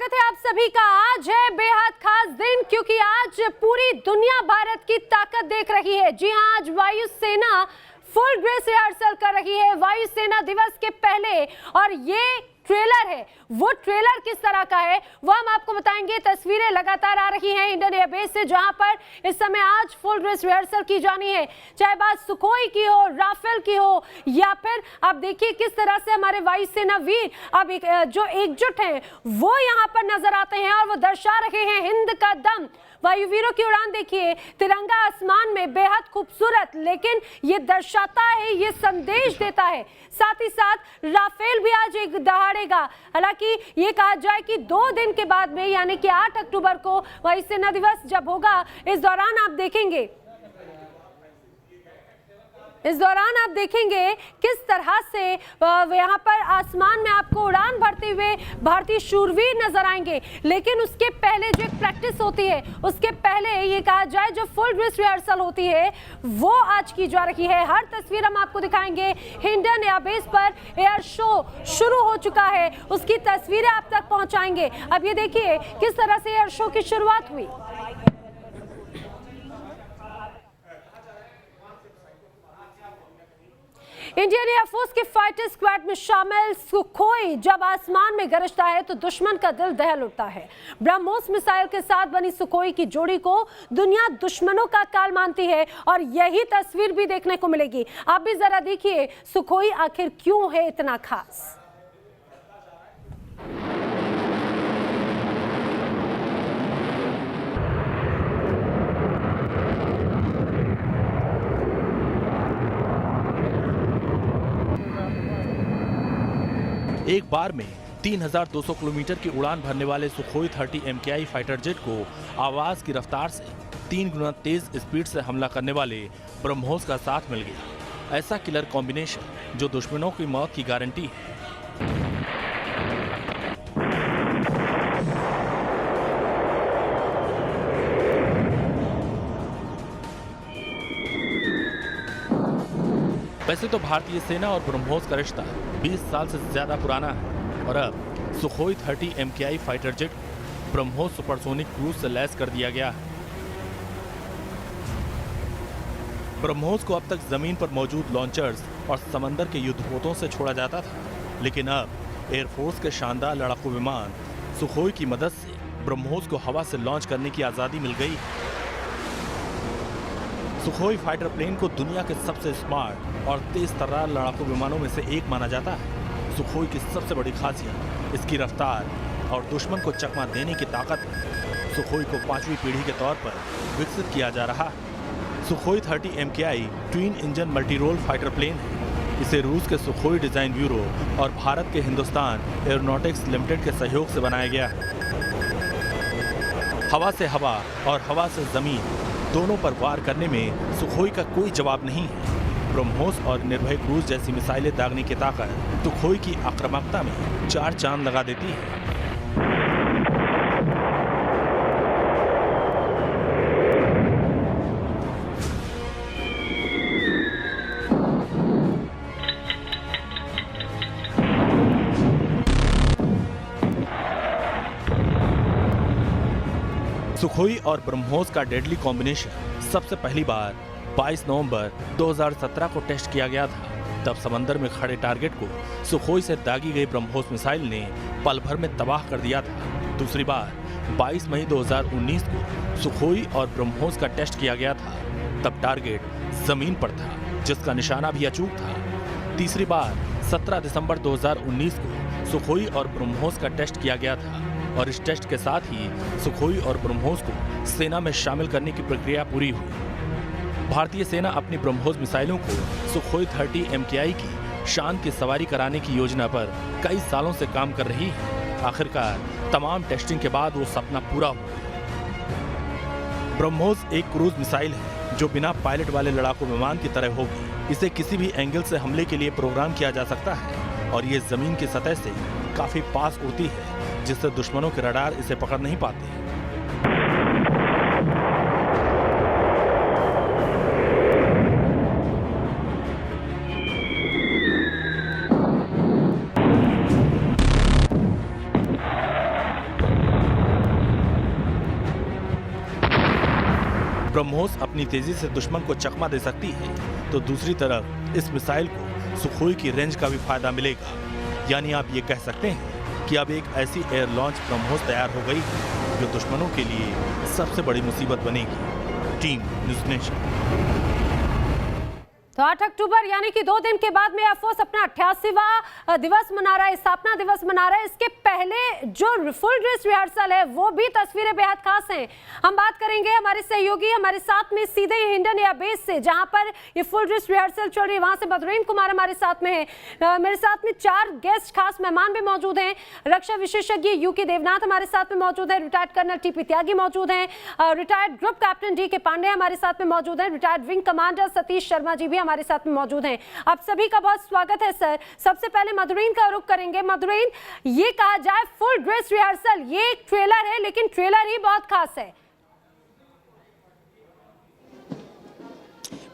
स्वागत है आप सभी का। आज है बेहद खास दिन क्योंकि आज पूरी दुनिया भारत की ताकत देख रही है। जी हां, आज वायुसेना फुल ड्रेस रिहर्सल कर रही है वायुसेना दिवस के पहले, और ये ट्रेलर है। वो ट्रेलर किस तरह का है वो हम आपको बताएंगे। तस्वीरें लगातार आ रही हैं इंडियन एयरबेस से, जहां पर इस समय आज फुल ड्रेस रिहर्सल की जानी है, चाहे बात सुखोई की हो, राफेल की हो, या फिर आप देखिए किस तरह से हमारे वायुसेना वीर अब जो एकजुट हैं वो यहाँ पर नजर आते हैं और वो दर्शा रहे हैं हिंद का दम। वायुवीरों की उड़ान देखिए, तिरंगा आसमान में बेहद खूबसूरत, लेकिन ये दर्शाता है, ये संदेश देता है। साथ ही साथ राफेल भी आज एक दहाड़ेगा। हालांकि ये कहा जाए कि 2 दिन के बाद में, यानी कि 8 अक्टूबर को वायुसेना दिवस जब होगा, इस दौरान आप देखेंगे किस तरह से यहाँ पर आसमान में आपको उड़ान भरते हुए भारतीय शूरवीर नजर आएंगे। लेकिन उसके पहले जो एक प्रैक्टिस होती है, उसके पहले ये कहा जाए जो फुल ड्रेस रिहर्सल होती है वो आज की जा रही है। हर तस्वीर हम आपको दिखाएंगे। इंडियन एयरबेस पर एयर शो शुरू हो चुका है, उसकी तस्वीरें आप तक पहुंचाएंगे। अब ये देखिए किस तरह से एयर शो की शुरुआत हुई। इंडियन एयरफोर्स के फाइटर स्क्वाड में शामिल सुखोई जब आसमान में गरजता है तो दुश्मन का दिल दहल उठता है। ब्रह्मोस मिसाइल के साथ बनी सुखोई की जोड़ी को दुनिया दुश्मनों का काल मानती है, और यही तस्वीर भी देखने को मिलेगी। आप भी जरा देखिए सुखोई आखिर क्यों है इतना खास। एक बार में 3200 किलोमीटर की उड़ान भरने वाले सुखोई 30 MKI फाइटर जेट को आवाज की रफ्तार से 3 गुना तेज स्पीड से हमला करने वाले ब्रह्मोस का साथ मिल गया। ऐसा किलर कॉम्बिनेशन जो दुश्मनों की मौत की गारंटी है। वैसे तो भारतीय सेना और ब्रह्मोस का रिश्ता 20 साल से ज्यादा पुराना है, और अब Sukhoi 30 MKI fighter jet BrahMos supersonic cruise से लैस कर दिया गया है। ब्रह्मोस को अब तक जमीन पर मौजूद लॉन्चर्स और समंदर के युद्धपोतों से छोड़ा जाता था, लेकिन अब एयरफोर्स के शानदार लड़ाकू विमान सुखोई की मदद से ब्रह्मोस को हवा से लॉन्च करने की आजादी मिल गई। सुखोई फाइटर प्लेन को दुनिया के सबसे स्मार्ट और तेज तर्रार लड़ाकू विमानों में से एक माना जाता है। सुखोई की सबसे बड़ी खासियत इसकी रफ्तार और दुश्मन को चकमा देने की ताकत है। सुखोई को 5वीं पीढ़ी के तौर पर विकसित किया जा रहा है। Sukhoi 30 MKI twin engine multi role fighter plane है। इसे रूस के सुखोई डिजाइन ब्यूरो और भारत के हिंदुस्तान एरोनॉटिक्स लिमिटेड के सहयोग से बनाया गया है। हवा से हवा और हवा से जमीन दोनों पर वार करने में सुखोई का कोई जवाब नहीं है। ब्रह्मोस और निर्भय क्रूज जैसी मिसाइलें दागने की ताकत सुखोई की आक्रामकता में 4 चांद लगा देती है। सुखोई और ब्रह्मोस का डेडली कॉम्बिनेशन सबसे पहली बार 22 नवंबर 2017 को टेस्ट किया गया था। तब समंदर में खड़े टारगेट को सुखोई से दागी गई ब्रह्मोस मिसाइल ने पल भर में तबाह कर दिया था। दूसरी बार 22 मई 2019 को सुखोई और ब्रह्मोस का टेस्ट किया गया था। तब टारगेट जमीन पर था, जिसका निशाना भी अचूक था। तीसरी बार 17 दिसंबर 2019 को सुखोई और ब्रह्मोस का टेस्ट किया गया था, और इस टेस्ट के साथ ही सुखोई और ब्रह्मोस को सेना में शामिल करने की प्रक्रिया पूरी हुई। भारतीय सेना अपनी ब्रह्मोस मिसाइलों को सुखोई 30 MKI की शान की सवारी कराने की योजना पर कई सालों से काम कर रही है। आखिरकार तमाम टेस्टिंग के बाद वो सपना पूरा हुआ। ब्रह्मोस एक क्रूज मिसाइल है जो बिना पायलट वाले लड़ाकू विमान की तरह होगी। इसे किसी भी एंगल से हमले के लिए प्रोग्राम किया जा सकता है, और ये जमीन की सतह से काफी पास उड़ती है, जिससे दुश्मनों के रडार इसे पकड़ नहीं पाते। ब्रह्मोस अपनी तेजी से दुश्मन को चकमा दे सकती है, तो दूसरी तरफ इस मिसाइल को सुखोई की रेंज का भी फायदा मिलेगा। यानी आप ये कह सकते हैं कि अब एक ऐसी एयर लॉन्च ब्रह्मोस तैयार हो गई है जो दुश्मनों के लिए सबसे बड़ी मुसीबत बनेगी। Team news nation. तो 8 अक्टूबर यानी कि 2 दिन के बाद में एयरफोर्स अपना 88वां दिवस मना रहा है, स्थापना दिवस मना रहा है। इसके पहले जो फुल ड्रेस रिहर्सल है वो भी तस्वीरें बेहद खास हैं। हम बात करेंगे हमारे सहयोगी हमारे साथ में सीधे हिंडन एयरबेस से, जहां पर ये फुल ड्रेस रिहर्सल चल रही है, वहां से मधुरेन कुमार हमारे साथ में है। मेरे साथ में 4 गेस्ट खास मेहमान भी मौजूद हैं। रक्षा विशेषज्ञ यूके देवनाथ हमारे साथ में मौजूद है, रिटायर्ड कर्नल टीपी त्यागी मौजूद हैं, retired group captain DK Pandey हमारे साथ में मौजूद हैं, retired wing commander Satish Sharma ji भी हमारे साथ में मौजूद हैं। आप सभी का बहुत स्वागत है सर। सबसे पहले मधुरेन का रुख करेंगे। मधुरेन, ये कहा जाए फुल ड्रेस रिहर्सल ये एक ट्रेलर है, लेकिन ट्रेलर ही बहुत खास है।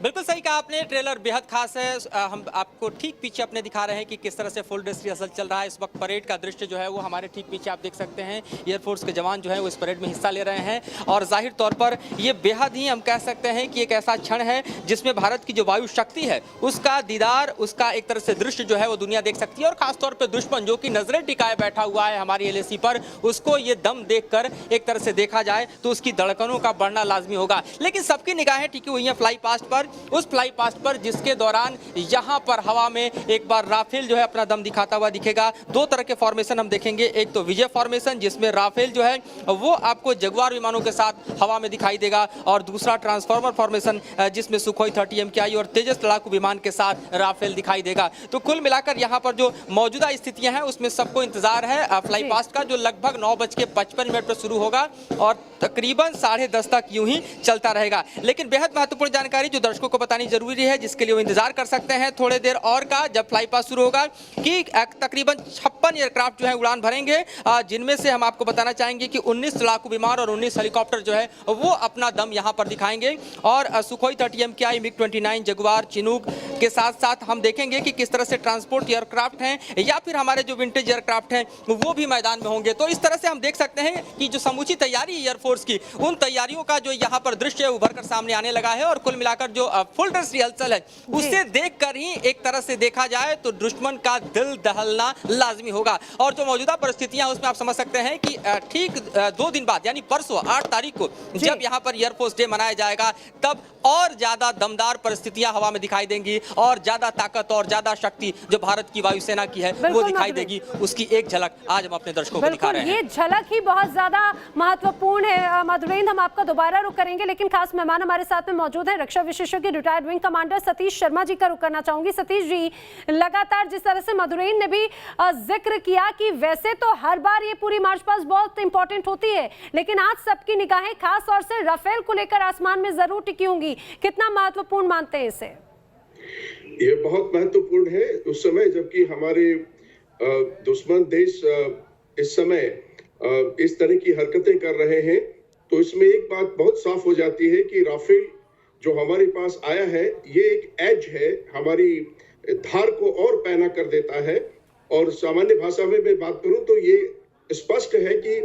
बिल्कुल सही कहा आपने, ट्रेलर बेहद खास है। हम आपको ठीक पीछे अपने दिखा रहे हैं कि किस तरह से फुल ड्रेस रिहर्सल चल रहा है। इस वक्त परेड का दृश्य जो है वो हमारे ठीक पीछे आप देख सकते हैं। एयरफोर्स के जवान जो है वो इस परेड में हिस्सा ले रहे हैं और जाहिर तौर पर ये बेहद ही हम कह सकते हैं कि एक ऐसा क्षण है जिसमें भारत की जो वायु शक्ति है उसका दीदार, उसका एक तरह से दृश्य जो है वो दुनिया देख सकती है। और खासतौर पर दुश्मन जो कि नजरें टिकाए बैठा हुआ है हमारी LAC पर, उसको ये दम देखकर एक तरह से देखा जाए तो उसकी धड़कनों का बढ़ना लाजमी होगा। लेकिन सबकी निगाहें टिकी हुई हैं फ्लाई पास्ट पर, उस फ्लाई पास्ट पर जिसके दौरान यहां पर हवा में एक बार राफेल जो है अपना दम दिखाता हुआ दिखेगा। 2 तरह के फॉर्मेशन हम देखेंगे, एक तो विजय फॉर्मेशन जिसमें राफेल जो है वो आपको जगुआर विमानों के साथ हवा में दिखाई देगा, और दूसरा ट्रांसफॉर्मर फॉर्मेशन जिसमें सुखोई 30 MKI और तेजस लड़ाकू विमान के साथ राफेल दिखाई देगा। तो कुल मिलाकर यहां पर जो मौजूदा स्थितियां हैं उसमें सबको इंतजार है फ्लाई पास्ट का, जो लगभग 9:55 पर शुरू होगा और तकरीबन 10:30 तक यूं ही चलता रहेगा। लेकिन बेहद महत्वपूर्ण जानकारी जो दर्शकों को बतानी जरूरी है, जिसके लिए वो इंतजार कर सकते हैं थोड़ी देर और का, जब फ्लाई पास शुरू होगा, कि तकरीबन 56 एयरक्राफ्ट जो है उड़ान भरेंगे, जिनमें से हम आपको बताना चाहेंगे कि 19 लड़ाकू विमान और 19 हेलीकॉप्टर जो है वो अपना दम यहां पर दिखाएंगे। और Sukhoi 30 MKI, MiG-29, Jaguar, Chinook के साथ साथ हम देखेंगे कि किस तरह से ट्रांसपोर्ट एयरक्राफ्ट हैं या फिर हमारे जो विंटेज एयरक्राफ्ट हैं वो भी मैदान में होंगे। तो इस तरह से हम देख सकते हैं कि जो समूची तैयारी एयरफोर्स की, उन तैयारियों का जो यहाँ पर दृश्य उभर कर सामने आने लगा है। और कुल मिलाकर जो फुल ड्रेस रिहर्सल है उसे देखकर ही एक तरह से देखा जाए तो दुश्मन का दिल दहलना लाजमी होगा। और जो मौजूदा परिस्थितियां उसमें आप समझ सकते हैं कि ठीक 2 दिन बाद यानी परसों 8 तारीख को जब यहाँ पर एयरफोर्स डे मनाया जाएगा, तब और ज्यादा दमदार परिस्थितियां हवा में दिखाई देंगी और ज्यादा ताकत और ज्यादा शक्ति जो भारत की वायुसेना की है वो दिखाई देगी। उसकी एक झलक आज हम अपने दर्शकों को दिखा रहे हैं। ये झलक ही बहुत ज्यादा महत्वपूर्ण है। मधुरेन, हम आपका दोबारा रुख करेंगे, लेकिन खास मेहमान हमारे साथ में मौजूद है, रक्षा विशेषज्ञ retired wing commander Satish Sharma ji का रुख करना चाहूंगी। सतीश जी, लगातार जिस तरह से मधुरेन ने भी जिक्र किया कि वैसे तो हर बार ये पूरी मार्च पास्ट बहुत इंपॉर्टेंट होती है, लेकिन आज सबकी निगाहें खास तौर से राफेल को लेकर आसमान में जरूर टिकी होंगी। कितना महत्वपूर्ण मानते हैं इसे? ये बहुत महत्वपूर्ण है उस समय जबकि हमारे दुश्मन देश इस समय इस तरह की हरकतें कर रहे हैं। तो इसमें एक बात बहुत साफ हो जाती है कि राफेल जो हमारे पास आया है ये एक एज है, हमारी धार को और पैना कर देता है। और सामान्य भाषा में मैं बात करूं तो ये स्पष्ट है कि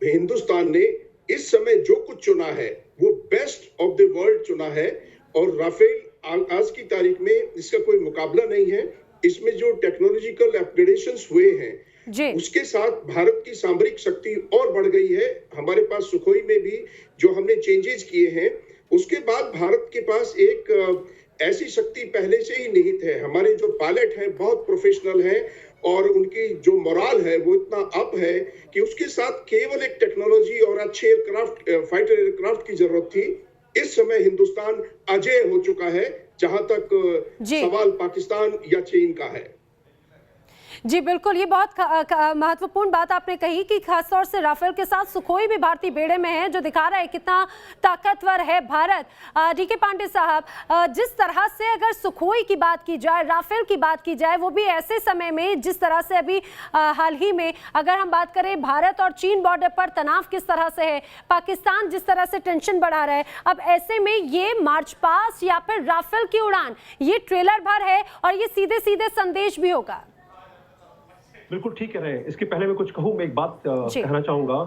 हिंदुस्तान ने इस समय जो कुछ चुना है वो बेस्ट ऑफ द वर्ल्ड चुना है। और राफेल आज की तारीख में इसका कोई मुकाबला नहीं है। इसमें जो टेक्नोलॉजिकल अपग्रेडेशंस हुए हैं उसके साथ भारत की सामरिक शक्ति और बढ़ गई है। हमारे पास सुखोई में भी जो हमने चेंजेस किए हैं, उसके बाद भारत के पास एक ऐसी शक्ति पहले से ही निहित है। हमारे जो पायलट हैं बहुत प्रोफेशनल हैं और उनकी जो मोराल है वो इतना अप है कि उसके साथ केवल एक टेक्नोलॉजी और अच्छे एयरक्राफ्ट, फाइटर एयरक्राफ्ट की जरूरत थी। इस समय हिंदुस्तान अजेय हो चुका है जहां तक सवाल पाकिस्तान या चीन का है। जी बिल्कुल, ये बहुत महत्वपूर्ण बात आपने कही कि खासतौर से राफेल के साथ सुखोई भी भारतीय बेड़े में है, जो दिखा रहा है कितना ताकतवर है भारत। DK पांडे साहब, जिस तरह से अगर सुखोई की बात की जाए, राफेल की बात की जाए, वो भी ऐसे समय में जिस तरह से अभी हाल ही में अगर हम बात करें भारत और चीन बॉर्डर पर तनाव किस तरह से है, पाकिस्तान जिस तरह से टेंशन बढ़ा रहा है, अब ऐसे में ये मार्च पास्ट या फिर राफेल की उड़ान ये ट्रेलर भर है और ये सीधे सीधे संदेश भी होगा। बिल्कुल ठीक कह रहे हैं। इसके पहले मैं कुछ कहूँ, मैं एक बात कहना चाहूंगा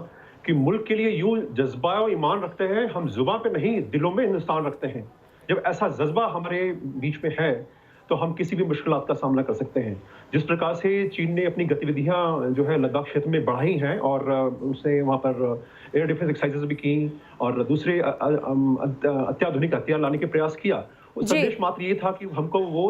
कि मुल्क के लिए यूं जज्बा और ईमान रखते हैं, हम जुबान पे नहीं दिलों में हिंदुस्तान रखते हैं। जब ऐसा जज्बा हमारे बीच में है तो हम किसी भी मुश्किलात का सामना कर सकते हैं। जिस प्रकार से चीन ने अपनी गतिविधियां जो है लद्दाख क्षेत्र में बढ़ाई हैं और उसने वहाँ पर एयर डिफेंस एक्सरसाइजेज भी की और दूसरे अत्याधुनिक हथियार लाने के प्रयास किया, संदेश मात्र ये था कि हमको वो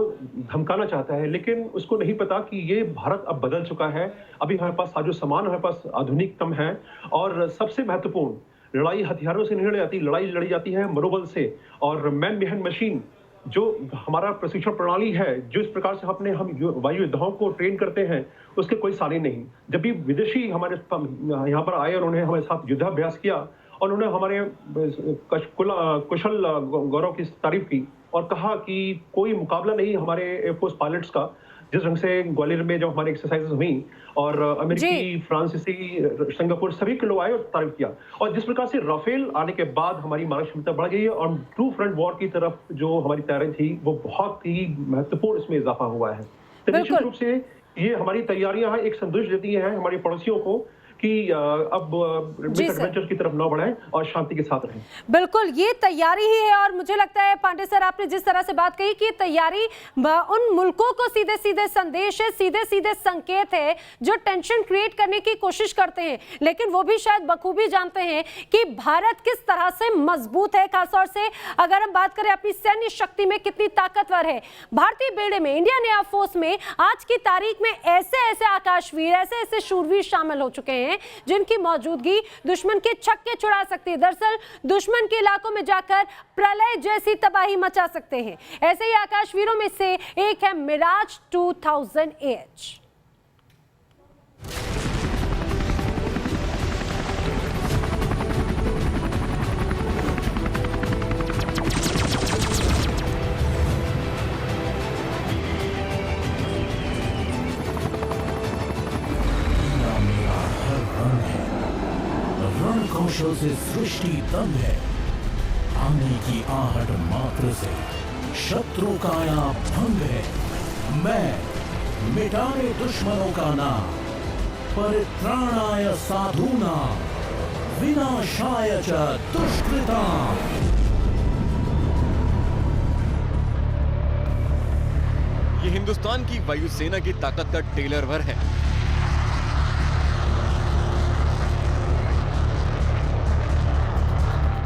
धमकाना चाहता है, लेकिन उसको नहीं पता कि ये भारत अब बदल चुका है। अभी हमारे पास साजो सामान हमारे पास आधुनिकतम है और सबसे महत्वपूर्ण लड़ाई हथियारों से नहीं लड़ी जाती, लड़ाई लड़ी जाती है मनोबल से। और मैन बिहाइंड मशीन जो हमारा प्रशिक्षण प्रणाली है, जिस प्रकार से हम वायु योद्धाओं को ट्रेन करते हैं, उसके कोई सानी नहीं। जब भी विदेशी हमारे यहाँ पर आए और उन्होंने हमारे साथ युद्धाभ्यास किया और उन्होंने हमारे कुशल गौरव की तारीफ की और कहा कि कोई मुकाबला नहीं हमारे एयरफोर्स पायलट्स का। जिस ढंग से ग्वालियर में जब हमारी एक्सरसाइजेस हुई और अमेरिकी, फ्रांसीसी, सिंगापुर सभी के लोग आए और तारीफ किया। और जिस प्रकार से राफेल आने के बाद हमारी मारक क्षमता बढ़ गई है और ट्रू फ्रंट वॉर की तरफ जो हमारी तैयारी थी वो बहुत ही महत्वपूर्ण इसमें इजाफा हुआ है। तो निश्चित रूप से ये हमारी तैयारियां एक संदेश देती हैं हमारे पड़ोसियों को कि अब एडवेंचर की तरफ न बढ़ें और शांति के साथ रहें। बिल्कुल, ये तैयारी ही है। और मुझे लगता है पांडे सर, आपने जिस तरह से बात कही कि तैयारी उन मुल्कों को सीधे सीधे संदेश है, सीधे सीधे संकेत है जो टेंशन क्रिएट करने की कोशिश करते हैं, लेकिन वो भी शायद बखूबी जानते हैं कि भारत किस तरह से मजबूत है। खासतौर से अगर हम बात करें अपनी सैन्य शक्ति में कितनी ताकतवर है भारतीय बेड़े में, इंडियन एयरफोर्स में आज की तारीख में ऐसे ऐसे आकाशवीर, ऐसे ऐसे शूरवीर शामिल हो चुके हैं जिनकी मौजूदगी दुश्मन के छक्के छुड़ा सकती है। दरअसल दुश्मन के इलाकों में जाकर प्रलय जैसी तबाही मचा सकते हैं। ऐसे ही आकाशवीरों में से एक है मिराज 2000AH। कौशल से सृष्टि दंग है, आने की आहट मात्र से शत्रु काया भंग है। मैं मिटाने दुश्मनों का नाम, परित्राणाय साधूना, विनाशाय च दुष्कृताम्। ये हिंदुस्तान की वायुसेना की ताकत का टेलर भर है।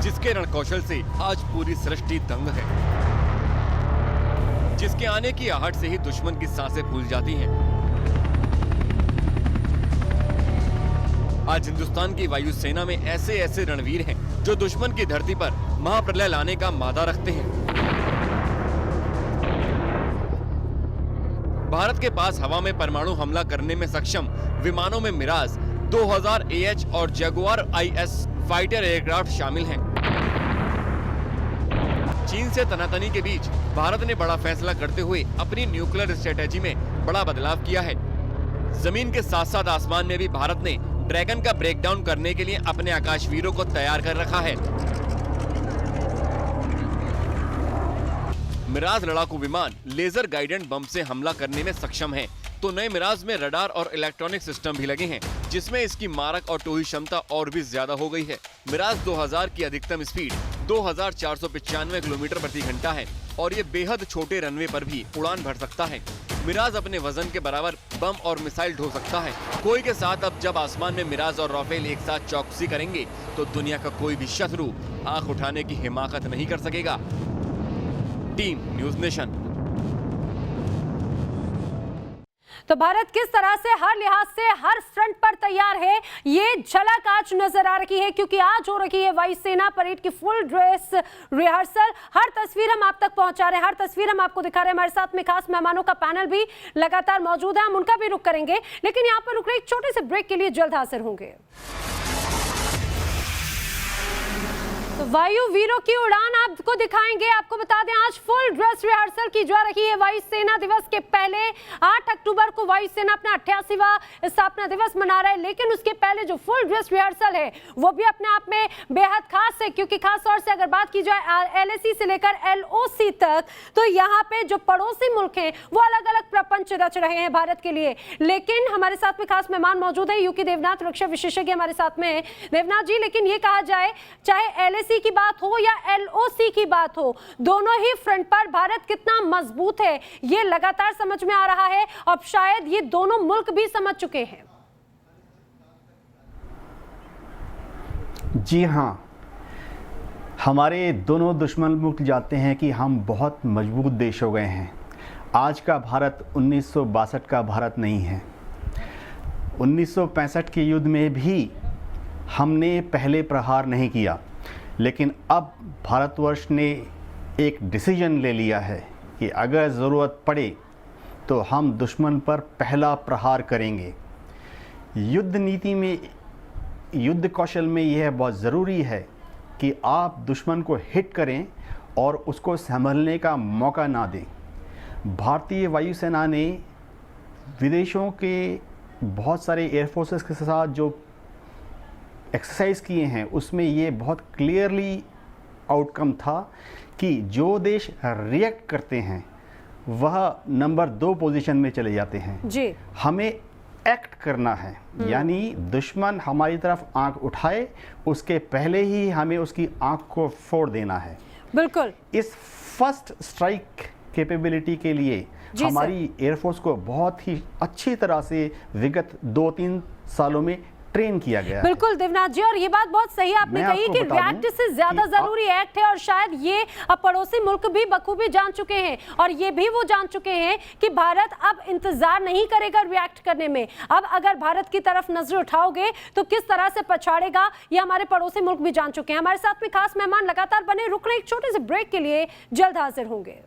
जिसके रणकौशल से आज पूरी सृष्टि दंग है, जिसके आने की आहट से ही दुश्मन की सांसें फूल जाती हैं। आज हिंदुस्तान की वायुसेना में ऐसे ऐसे रणवीर हैं जो दुश्मन की धरती पर महाप्रलय लाने का मादा रखते हैं। भारत के पास हवा में परमाणु हमला करने में सक्षम विमानों में मिराज 2000AH और जगुआर IS फाइटर एयरक्राफ्ट शामिल हैं। चीन से तनातनी के बीच भारत ने बड़ा फैसला करते हुए अपनी न्यूक्लियर स्ट्रेटेजी में बड़ा बदलाव किया है। जमीन के साथ साथ आसमान में भी भारत ने ड्रैगन का ब्रेकडाउन करने के लिए अपने आकाशवीरों को तैयार कर रखा है। मिराज लड़ाकू विमान लेजर गाइडेड बम से हमला करने में सक्षम है, तो नए मिराज में रडार और इलेक्ट्रॉनिक सिस्टम भी लगे हैं, जिसमें इसकी मारक और टोही क्षमता और भी ज्यादा हो गई है। मिराज 2000 की अधिकतम स्पीड 2495 किलोमीटर प्रति घंटा है और ये बेहद छोटे रनवे पर भी उड़ान भर सकता है। मिराज अपने वजन के बराबर बम और मिसाइल ढो सकता है। कोई के साथ अब जब आसमान में मिराज और राफेल एक साथ चौकसी करेंगे तो दुनिया का कोई भी शत्रु आंख उठाने की हिमाकत नहीं कर सकेगा। Team news nation. तो भारत किस तरह से हर लिहाज से हर फ्रंट पर तैयार है, ये झलक आज नजर आ रही है, क्योंकि आज हो रही है वायुसेना परेड की फुल ड्रेस रिहर्सल। हर तस्वीर हम आप तक पहुंचा रहे हैं, हर तस्वीर हम आपको दिखा रहे हैं। हमारे साथ में खास मेहमानों का पैनल भी लगातार मौजूद है, हम उनका भी रुख करेंगे, लेकिन यहाँ पर रुक रहे एक छोटे से ब्रेक के लिए जल्द हाजिर होंगे। तो वायु वीरों की उड़ान आपको दिखाएंगे। आपको बता दें आज फुल ड्रेस रिहर्सल की जा रही है। वायुसेना दिवस के पहले 8 अक्टूबर को वायुसेना अपना 88वां स्थापना दिवस मना रहा है, लेकिन उसके पहले जो फुल ड्रेस रिहर्सल है वो भी अपने आप में बेहद खास है, क्योंकि खास तौर से अगर बात की जाए LAC से लेकर LOC तक, तो यहाँ पे जो पड़ोसी मुल्क हैं वो अलग अलग प्रपंच रच रहे हैं भारत के लिए। लेकिन हमारे साथ में खास मेहमान मौजूद है, यूके देवनाथ रक्षा विशेषज्ञ हमारे साथ में है। देवनाथ जी, लेकिन ये कहा जाए चाहे LAC की बात हो या LOC की बात हो, दोनों ही फ्रंट पर भारत कितना मजबूत है ये लगातार समझ में आ रहा है। अब शायद ये दोनों मुल्क भी समझ चुके हैं। जी हाँ, हमारे दोनों दुश्मन मुल्क जानते हैं कि हम बहुत मजबूत देश हो गए हैं। आज का भारत 1962 का भारत नहीं है। 1965 के युद्ध में भी हमने पहले प्रहार नहीं किया, लेकिन अब भारतवर्ष ने एक डिसीजन ले लिया है कि अगर ज़रूरत पड़े तो हम दुश्मन पर पहला प्रहार करेंगे। युद्ध नीति में, युद्ध कौशल में यह बहुत ज़रूरी है कि आप दुश्मन को हिट करें और उसको संभलने का मौका ना दें। भारतीय वायुसेना ने विदेशों के बहुत सारे एयरफोर्सेस के साथ जो एक्सरसाइज किए हैं उसमें ये बहुत क्लियरली आउटकम था कि जो देश रिएक्ट करते हैं वह नंबर 2 पोजीशन में चले जाते हैं जी। हमें एक्ट करना है, यानी दुश्मन हमारी तरफ आंख उठाए उसके पहले ही हमें उसकी आंख को फोड़ देना है। बिल्कुल। इस फर्स्ट स्ट्राइक कैपेबिलिटी के लिए हमारी एयरफोर्स को बहुत ही अच्छी तरह से विगत 2-3 सालों में ट्रेन किया गया। बिल्कुल देवनाथ जी, और ये बात बहुत सही आपने कही कि रिएक्ट से ज्यादा जरूरी एक्ट है, और शायद ये अब पड़ोसी मुल्क भी बखूबी जान चुके हैं, और ये भी वो जान चुके हैं कि भारत अब इंतजार नहीं करेगा रिएक्ट करने में। अब अगर भारत की तरफ नजर उठाओगे तो किस तरह से पछाड़ेगा ये हमारे पड़ोसी मुल्क भी जान चुके हैं। हमारे साथ में खास मेहमान लगातार बने, रुक रहे एक छोटे से ब्रेक के लिए, जल्द हाजिर होंगे।